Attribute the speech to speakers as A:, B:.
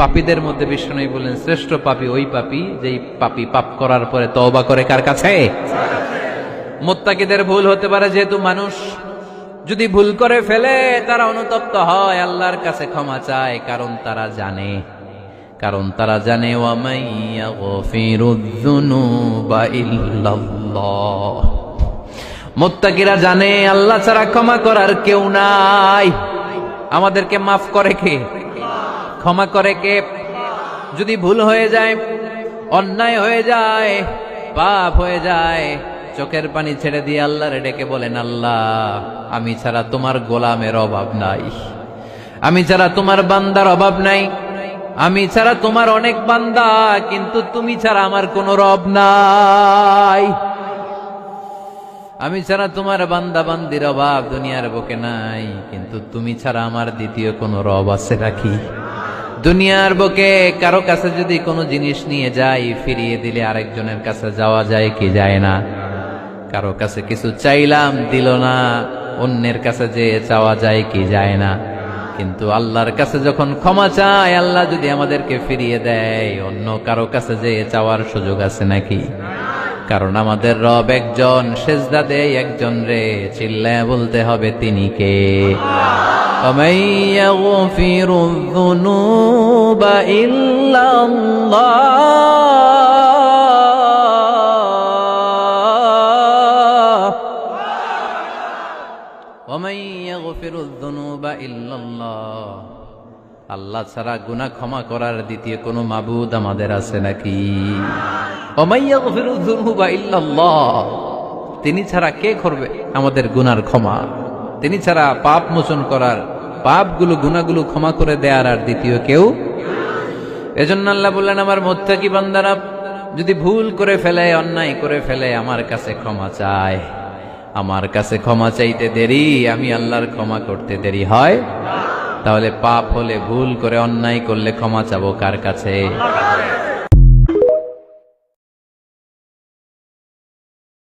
A: পাপীদের মধ্যে বিষ্ণু বললেন শ্রেষ্ঠ পাপী ওই পাপী যেই পাপী পাপ করার পরে তওবা করে কার কাছে? মুত্তাকিদের ভুল হতে পারে, যেহেতু মানুষ যদি ভুল করে ফেলে তারা অনুতপ্ত হয়, আল্লাহর কাছে ক্ষমা চায়, কারণ তারা জানে ওয়া মাইয়া গফিরুয যুনুবা ইল্লাল্লাহ। মুত্তাকিরা জানে আল্লাহ ছাড়া ক্ষমা করার কেউ নাই। আমাদেরকে মাফ করে কে? ক্ষমা করে কে? যদি ভুল হয়ে যায়, অন্যায় হয়ে যায়, পাপ হয়ে যায়, চোখের পানি ছেড়ে দিয়ে আল্লাহরে ডেকে বলেন, আল্লাহ আমি ছাড়া তোমার গোলামের অভাব নাই, আমি ছাড়া তোমার বান্দার অভাব নাই, আমি ছাড়া তোমার অনেক বান্দা, কিন্তু তুমি ছাড়া আমার কোনো রব নাই। আমি ছাড়া তোমার বান্দা বান্দির অভাব দুনিয়ার বুকে নাই, কিন্তু তুমি ছাড়া আমার দ্বিতীয় কোনো রব আছে নাকি? দুনিয়ার বুকে কারো কাছে যদি কোনো জিনিস নিয়ে যাই, ফিরিয়ে দিলে আরেকজনের কাছে যাওয়া যায় কি যায় না? কারো কাছে কিছু চাইলাম দিল না, অন্যের কাছে যে চাওয়া যায় কি যায় না? কিন্তু আল্লাহর কাছে যখন ক্ষমা চাই, আল্লাহ যদি আমাদেরকে ফিরিয়ে দেয়, অন্য কারো কাছে যে চাওয়ার সুযোগ আছে নাকি? কারণ আমাদের রব একজন, সেজদা দেয় একজন রে, চিল্লায় বলতে হবে তিনি কে? وَمَن يَغْفِرُ الذُّنُوبَ إِلَّا اللَّهُ وَمَن يَغْفِرُ الذُّنُوبَ إِلَّا اللَّهُ। আল্লাহ ছাড়া গুনাহ ক্ষমা করার দ্বিতীয় কোনো মাবুদ আমাদের আছে নাকি? وَمَن يَغْفِرُ الذُّنُوبَ إِلَّا اللَّهُ। তিনি ছাড়া কে করবে আমাদের গুনার ক্ষমা? তিনি ছাড়া পাপ মোচন করার, পাপগুলো গুনাহগুলো ক্ষমা করে দেয়ার আর দ্বিতীয় কেউ। এজন্য আল্লাহ বললেন, আমার মুত্তাকি বান্দারা যদি ভুল করে ফেলে, অন্যায় করে ফেলে, আমার কাছে ক্ষমা চায়। আমার কাছে ক্ষমা চাইতে দেরি, আমি আল্লাহর ক্ষমা করতে দেরি হয়? তাহলে পাপ হলে, ভুল করে অন্যায় করলে ক্ষমা চাবো কার কাছে?